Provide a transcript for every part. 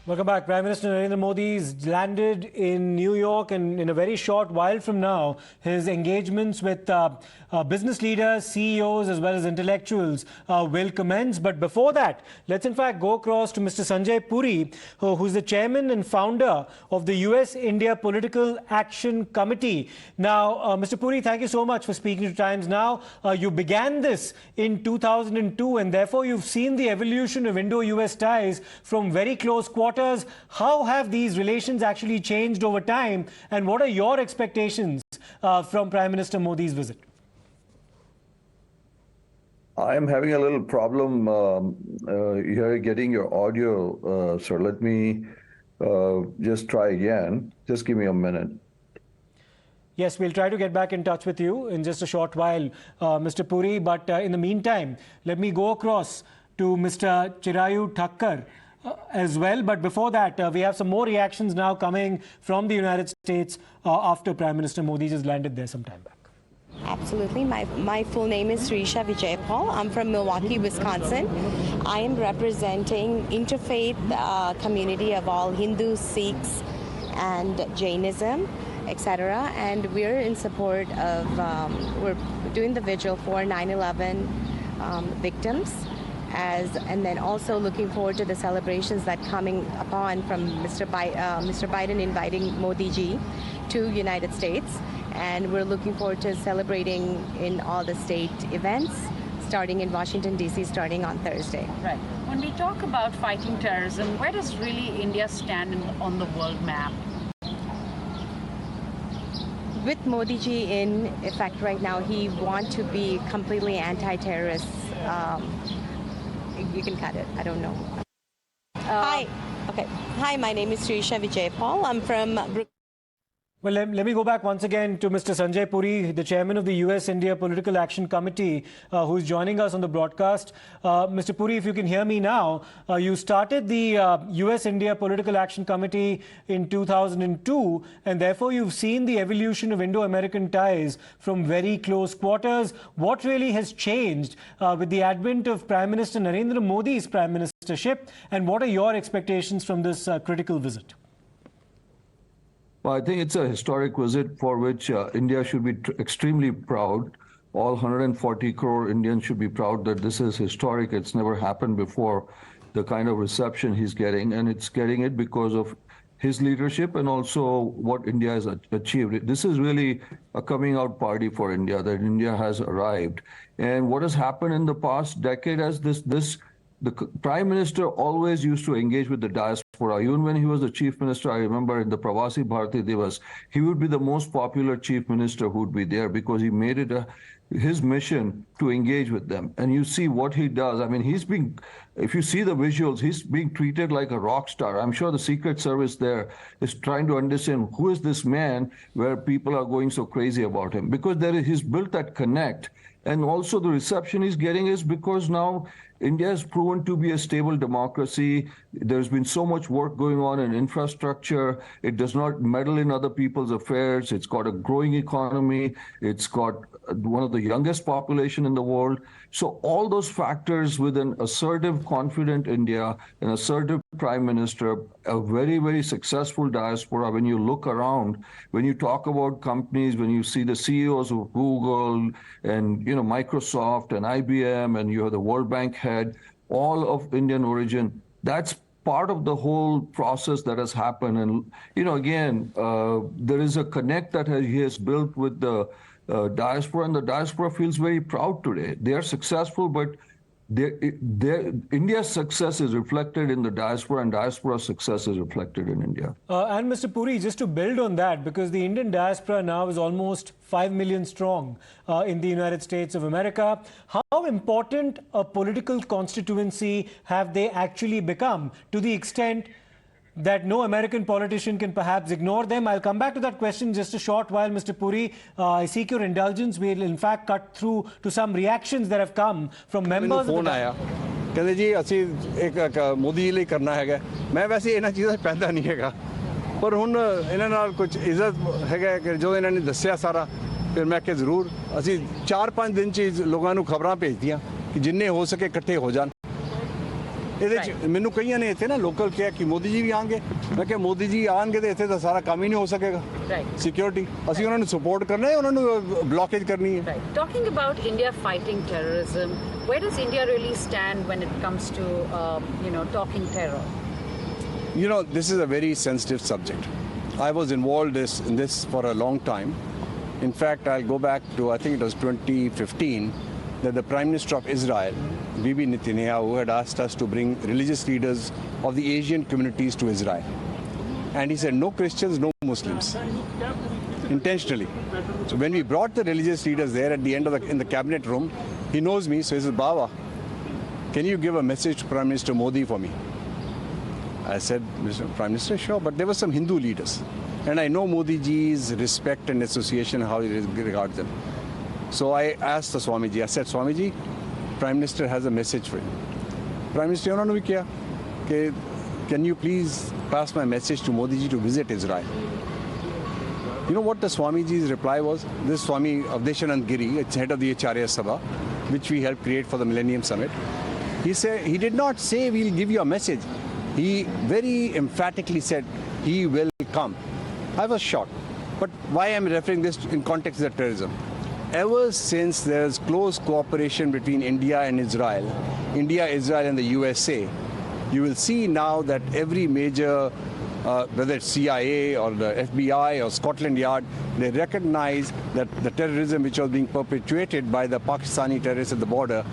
Welcome back. Prime Minister Narendra Modi's landed in New York, and in a very short while from now, his engagements with business leaders, CEOs, as well as intellectuals will commence. But before that, let's in fact go across to Mr. Sanjay Puri, who's the chairman and founder of the US-India Political Action Committee. Now, Mr. Puri, thank you so much for speaking to Times Now. You began this in 2002, and therefore you've seen the evolution of Indo-US ties from very close quarters. How have these relations actually changed over time, and what are your expectations from Prime Minister Modi's visit? I am having a little problem here getting your audio, sir. Let me just try again. Just give me a minute. Yes, we'll try to get back in touch with you in just a short while, Mr. Puri. But in the meantime, let me go across to Mr. Chirayu Thakkar as well. But before that, we have some more reactions now coming from the United States after Prime Minister Modi just landed there some time back. Absolutely. My full name is Srisha Vijayapal. I'm from Milwaukee, Wisconsin. I am representing interfaith community of all Hindus, Sikhs, and Jainism, etc. And we're in support of, we're doing the vigil for 9/11 victims. And then also looking forward to the celebrations that coming upon from Mr. Biden inviting Modi ji to United States. And we're looking forward to celebrating in all the state events, starting in Washington, D.C., starting on Thursday. Right. When we talk about fighting terrorism, where does really India stand on the world map? With Modi ji in effect right now, he wants to be completely anti-terrorist. You can cut it. I don't know. Hi. Okay. Hi, my name is Srisha Vijayapal. I'm from Well, let me go back once again to Mr. Sanjay Puri, the chairman of the US-India Political Action Committee, who's joining us on the broadcast. Mr. Puri, if you can hear me now, you started the US-India Political Action Committee in 2002, and therefore you've seen the evolution of Indo-American ties from very close quarters. What really has changed with the advent of Prime Minister Narendra Modi's prime ministership, and what are your expectations from this critical visit? Well, I think it's a historic visit for which India should be extremely proud. All 140 crore Indians should be proud that this is historic. It's never happened before, the kind of reception he's getting. And it's getting it because of his leadership and also what India has achieved. This is really a coming out party for India, that India has arrived. And what has happened in the past decade as the Prime Minister always used to engage with the diaspora. Even when he was the Chief Minister, I remember in the Pravasi Bharati Divas, he would be the most popular Chief Minister who would be there because he made it his mission to engage with them. And you see what he does. I mean, if you see the visuals, he's being treated like a rock star. I'm sure the Secret Service there is trying to understand who is this man where people are going so crazy about him, because he's built that connect. And also the reception he's getting is because now India has proven to be a stable democracy. There's been so much work going on in infrastructure. It does not meddle in other people's affairs. It's got a growing economy. It's got one of the youngest population in the world. So all those factors with an assertive, confident India, an assertive prime minister, a very, very successful diaspora. When you look around, when you talk about companies, when you see the CEOs of Google and Microsoft and IBM, and you have the World Bank head, all of Indian origin, that's part of the whole process that has happened. And, again, there is a connect that he has built with the diaspora, and the diaspora feels very proud today. They are successful, but India's success is reflected in the diaspora, and diaspora's success is reflected in India. And Mr. Puri, just to build on that, because the Indian diaspora now is almost 5 million strong in the United States of America, how important a political constituency have they actually become, to the extent that no American politician can perhaps ignore them? I'll come back to that question in just a short while, Mr. Puri. I seek your indulgence. We'll in fact cut through to some reactions that have come from members of the... ਕਹਿੰਦੇ ਜੀ ਅਸੀਂ ਇੱਕ ਮੋਦੀ ਜੀ ਲਈ ਕਰਨਾ ਹੈਗਾ। ਮੈਂ ਵੈਸੇ ਇਹਨਾਂ ਚੀਜ਼ਾਂ 'ਚ ਪੈਂਦਾ ਨਹੀਂ ਹੈਗਾ, ਪਰ ਹੁਣ ਇਹਨਾਂ ਨਾਲ ਕੁਝ ਇੱਜ਼ਤ ਹੈਗਾ ਕਿ ਜੋ ਇਹਨਾਂ ਨੇ ਦੱਸਿਆ ਸਾਰਾ, ਫਿਰ ਮੈਂ ਕਿ ਜ਼ਰੂਰ ਅਸੀਂ 4-5 ਦਿਨ 'ਚ ਲੋਕਾਂ ਨੂੰ ਖਬਰਾਂ ਭੇਜਦੀਆਂ ਕਿ ਜਿੰਨੇ ਹੋ ਸਕੇ ਇਕੱਠੇ ਹੋ ਜਾਣ। ਇਹਦੇ ਚ ਮੈਨੂੰ ਕਈਆਂ ਨੇ ਇੱਥੇ ਨਾ ਲੋਕਲ ਕਿਹਾ ਕਿ ਮੋਦੀ ਜੀ ਵੀ ਆਣਗੇ ਮੈਂ ਕਿਹਾ ਮੋਦੀ ਜੀ ਆਣਗੇ ਤੇ ਇੱਥੇ ਤਾਂ ਸਾਰਾ ਕੰਮ ਹੀ ਨਹੀਂ ਹੋ ਸਕੇਗਾ ਸਿਕਿਉਰਿਟੀ ਅਸੀਂ ਉਹਨਾਂ ਨੂੰ ਸਪੋਰਟ ਕਰਨਾ ਹੈ ਉਹਨਾਂ ਨੂੰ ਬਲੌਕੇਜ ਕਰਨੀ ਹੈ Talking about India fighting terrorism, where does India really stand when it comes to talking terror? You know, this is a very sensitive subject. I was involved in this for a long time. In fact, I'll go back to, I think it was 2015, that the Prime Minister of Israel, Bibi Netanyahu, had asked us to bring religious leaders of the Asian communities to Israel. And he said, no Christians, no Muslims. Intentionally. So when we brought the religious leaders there at the end of in the cabinet room, he knows me, so he says, Baba, can you give a message to Prime Minister Modi for me? I said, Mr. Prime Minister, sure, but there were some Hindu leaders. And I know Modi ji's respect and association, how he regards them. So I asked the Swamiji, I said, Swamiji, Prime Minister has a message for you. Prime Minister, you know, can you please pass my message to Modi ji to visit Israel? You know what the Swamiji's reply was? This Swami Avdeshanand Giri, head of the Acharya Sabha, which we helped create for the Millennium Summit, he did not say we'll give you a message. He very emphatically said he will come. I was shocked. But why I'm referring this in context of terrorism? Ever since there's close cooperation between India and Israel, India, Israel and the USA, you will see now that every major, whether it's CIA or the FBI or Scotland Yard, they recognize that the terrorism which was being perpetuated by the Pakistani terrorists at the border,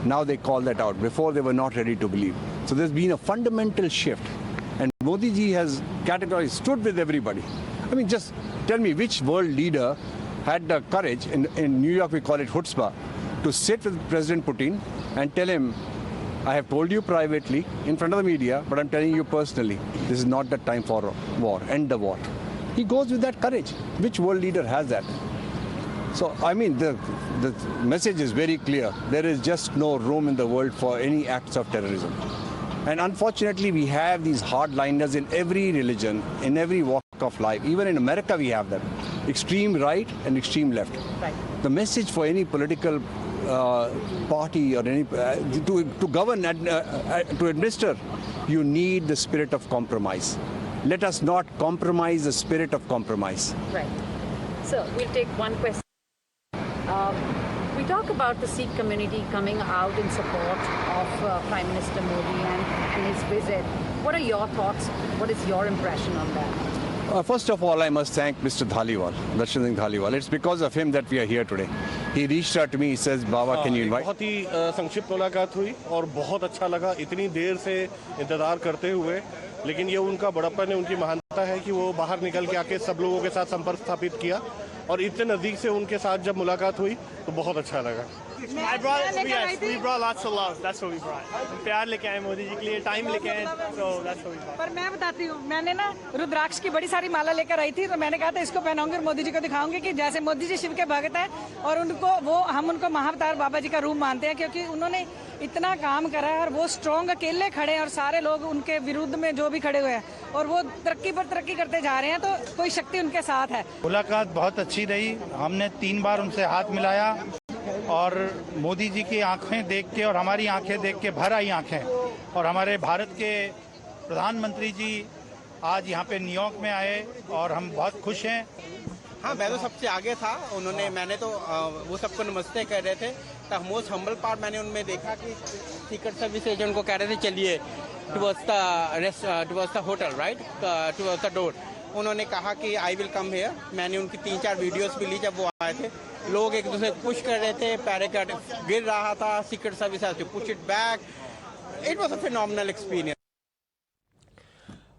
now they call that out. Before they were not ready to believe. So there's been a fundamental shift. And Modi ji has categorically stood with everybody. I mean, just tell me which world leader had the courage, in New York we call it chutzpah, to sit with President Putin and tell him, I have told you privately in front of the media, but I'm telling you personally, this is not the time for war, end the war. He goes with that courage. Which world leader has that? So, I mean, the message is very clear. There is just no room in the world for any acts of terrorism. And unfortunately, we have these hardliners in every religion, in every walk of life. Even in America, we have them. Extreme right and extreme left. Right. The message for any political party or any to govern, to administer, you need the spirit of compromise. Let us not compromise the spirit of compromise. Right. So we'll take one question. We talk about the Sikh community coming out in support of Prime Minister Modi and his visit. What are your thoughts? What is your impression on that? First of all, I must thank Mr. Dhaliwal, Darshan Singh Dhaliwal. It's because of him that we are here today. He reached out to me. He says, "Baba, can you invite?" बहुत ही संक्षिप्त मुलाकात हुई और बहुत अच्छा लगा इतनी देर से इंतजार करते हुए, लेकिन ये उनका बड़प्पन है, उनकी महानता है कि वो बाहर निकल के आके सब लोगों के साथ संपर्क स्थापित किया और इतने नज़दीक से उनके साथ जब मुलाकात हुई तो बहुत अच्छा लगा. We brought lots of love. That's what we brought. प्यार लेके आए मोदी जी के लिए, टाइम लेके आए, so that's what we brought. पर मैं बताती हूँ, मैंने ना रुद्राक्ष की बड़ी सारी माला लेकर आई थी, तो मैंने कहा था इसको पहनाऊंगी और मोदी जी को दिखाऊंगी कि जैसे मोदी जी शिव के भक्त हैं और हम उनको महाअवतार बाबा जी का रूप मानते हैं, क्योंकि उन्होंने इतना काम करा है और वो स्ट्रॉन्ग अकेले खड़े हैं और सारे लोग उनके विरुद्ध में जो भी खड़े हुए हैं और वो तरक्की पर तरक्की करते जा रहे हैं, तो कोई शक्ति उनके साथ है. मुलाकात बहुत अच्छी रही. हमने 3 बार उनसे हाथ मिलाया और मोदी जी की आंखें देख के और हमारी आंखें देख के भर आई आंखें. और हमारे भारत के प्रधानमंत्री जी आज यहाँ पे न्यूयॉर्क में आए और हम बहुत खुश हैं. हाँ, मैं तो सबसे आगे था. मैंने तो वो सबको नमस्ते कह रहे थे. द मोस्ट हम्बल पार्ट मैंने उनमें देखा कि सीक्रेट सर्विस एजेंट को कह रहे थे चलिए towards the hotel, right, towards the door. उन्होंने कहा कि आई विल कम हियर. मैंने उनकी 3-4 वीडियोस भी ली जब वो आए थे. लोग एक दूसरे को पुश कर रहे थे, पैराग्लाइड गिर रहा था, secret service has to push it back. It was a phenomenal experience.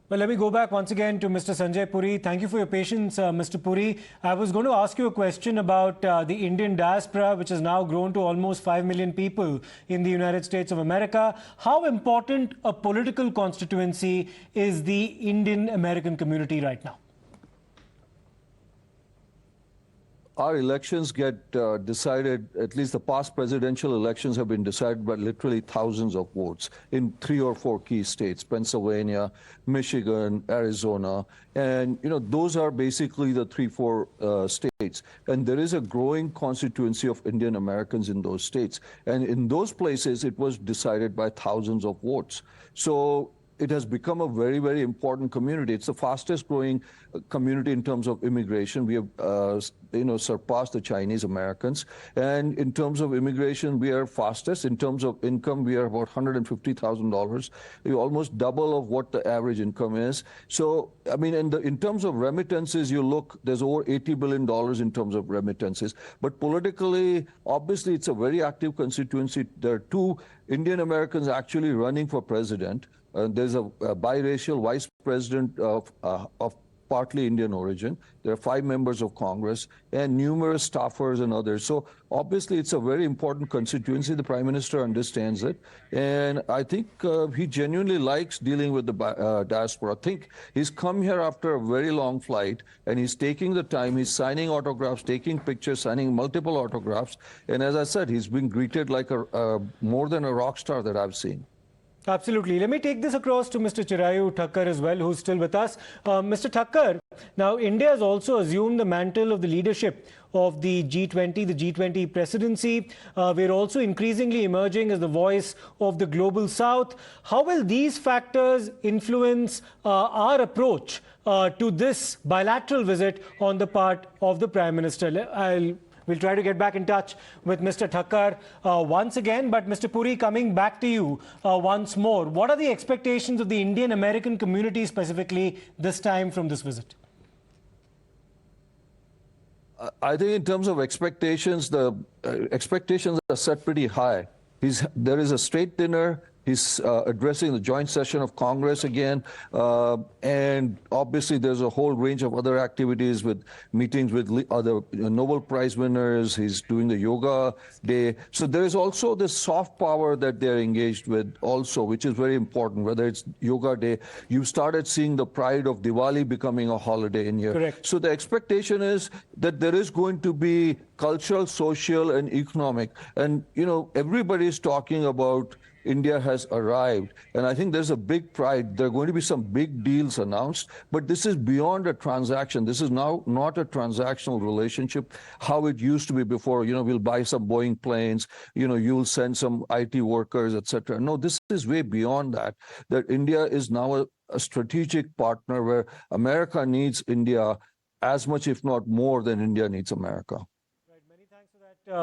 Well, let me go back once again to Mr. Sanjay Puri. Thank you for your patience, Mr. Puri. I was going to ask you a question about the Indian diaspora, which has now grown to almost 5 million people in the United States of America. How important a political constituency is the Indian American community right now? our elections get decided, at least the past presidential elections have been decided by literally thousands of votes in 3 or 4 key states, Pennsylvania, Michigan, Arizona. And, those are basically the 3-4 states. And there is a growing constituency of Indian Americans in those states. And in those places, it was decided by thousands of votes. So it has become a very, very important community. It's the fastest growing community in terms of immigration. We have, surpassed the Chinese Americans. And in terms of immigration, we are fastest. In terms of income, we are about $150,000. We almost double of what the average income is. So, in terms of remittances, you look, there's over $80 billion in terms of remittances. But politically, obviously, it's a very active constituency. There are 2 Indian Americans actually running for president. There's a biracial vice president of partly Indian origin. There are 5 members of Congress and numerous staffers and others. So obviously, it's a very important constituency. The Prime Minister understands it. And I think he genuinely likes dealing with the diaspora. I think he's come here after a very long flight, and he's taking the time. He's signing autographs, taking pictures, signing multiple autographs. And as I said, he's been greeted like more than a rock star that I've seen. Absolutely. Let me take this across to Mr. Chirayu Thakkar as well, who's still with us. Mr. Thakkar, now India has also assumed the mantle of the leadership of the G20, the G20 presidency. We're also increasingly emerging as the voice of the global south. How will these factors influence our approach to this bilateral visit on the part of the Prime Minister? We'll try to get back in touch with Mr. Thakkar once again. But Mr. Puri, coming back to you once more, what are the expectations of the Indian American community specifically this time from this visit? I think in terms of expectations, the expectations are set pretty high. There is a state dinner. He's addressing the joint session of Congress again. And obviously, there's a whole range of other activities with meetings with other Nobel Prize winners. He's doing the yoga day. So there is also this soft power that they're engaged with also, which is very important, whether it's yoga day. You've started seeing the pride of Diwali becoming a holiday in here. Correct. So the expectation is that there is going to be cultural, social, and economic. And, everybody is talking about India has arrived. And I think there's a big pride. There are going to be some big deals announced, but this is beyond a transaction. This is now not a transactional relationship, how it used to be before. We'll buy some Boeing planes, you'll send some IT workers, etc. No, this is way beyond that, that India is now a strategic partner where America needs India as much, if not more, than India needs America.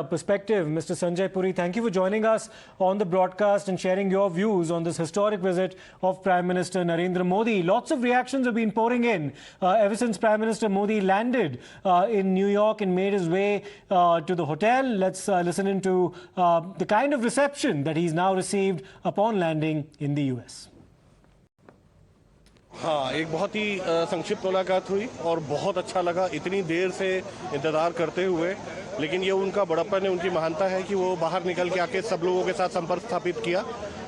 Perspective. Mr. Sanjay Puri, thank you for joining us on the broadcast and sharing your views on this historic visit of Prime Minister Narendra Modi. Lots of reactions have been pouring in ever since Prime Minister Modi landed in New York and made his way to the hotel. Let's listen into the kind of reception that he's now received upon landing in the US. हाँ, एक बहुत ही संक्षिप्त मुलाकात हुई और बहुत अच्छा लगा इतनी देर से इंतज़ार करते हुए। लेकिन ये उनका बड़प्पन है, उनकी महानता है कि वो बाहर निकल के आके सब लोगों के साथ संपर्क स्थापित किया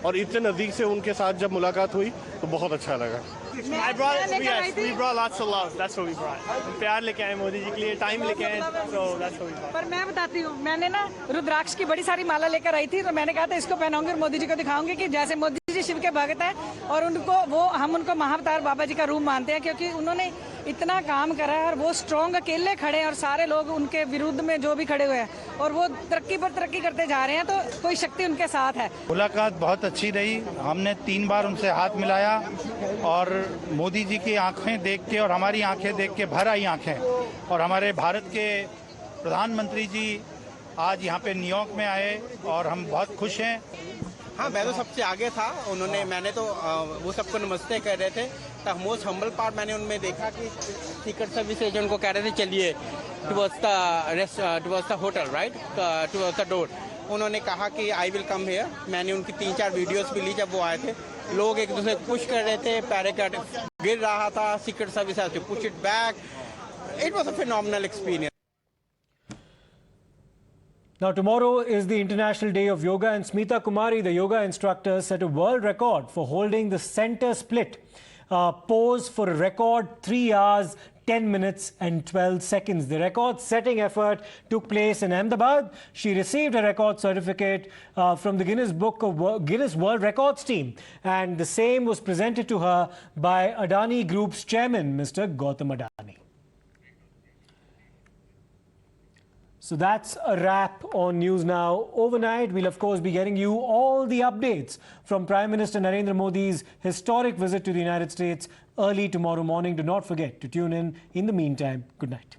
और इतने नज़दीक से उनके साथ जब मुलाकात हुई तो बहुत अच्छा लगा। we brought lots of love. That's what we brought. प्यार लेके आए मोदी जी के लिए, टाइम लेके आए, so that's what we brought. पर मैं बताती हूँ, मैंने ना रुद्राक्ष की बड़ी सारी माला लेकर आई थी, तो मैंने कहा था इसको पहनाऊंगी और मोदी जी को दिखाऊंगी कि जैसे मोदी जी शिव के भक्त हैं और हम उनको महाअवतार बाबा जी का रूप मानते हैं, क्योंकि उन्होंने इतना काम करा है और वो स्ट्रॉन्ग अकेले खड़े हैं और सारे लोग उनके विरुद्ध में जो भी खड़े हुए हैं और वो तरक्की पर तरक्की करते जा रहे हैं, तो कोई शक्ति उनके साथ है। मुलाकात बहुत अच्छी रही। हमने 3 बार उनसे हाथ मिलाया और मोदी जी की आंखें देख के और हमारी आंखें देख के भर आई आंखें, और हमारे भारत के प्रधानमंत्री जी आज यहाँ पे न्यूयॉर्क में आए और हम बहुत खुश हैं। हाँ, मैं तो सबसे आगे था। मैंने तो वो सबको नमस्ते कह रहे थे। द मोस्ट हम्बल पार्ट मैंने उनमें देखा कि सीक्रेट सर्विस एजेंट को कह रहे थे चलिए towards the hotel, right, towards the door. उन्होंने कहा कि आई विल कम हियर। मैंने उनकी 3-4 वीडियोस भी ली जब वो आए थे। लोग एक दूसरे को पुश कर रहे थे, पैराग्लाइड गिर रहा था, secret service has to push it back. It was a phenomenal experience. Now, tomorrow is the International Day of Yoga, and Smita Kumari, the yoga instructor, set a world record for holding the center split pose for a record 3 hours, 10 minutes and 12 seconds. The record-setting effort took place in Ahmedabad. She received a record certificate from the Guinness World Records team, and the same was presented to her by Adani Group's chairman, Mr. Gautam Adani. So that's a wrap on News Now Overnight. We'll, of course, be getting you all the updates from Prime Minister Narendra Modi's historic visit to the United States early tomorrow morning. Do not forget to tune in. In the meantime, good night.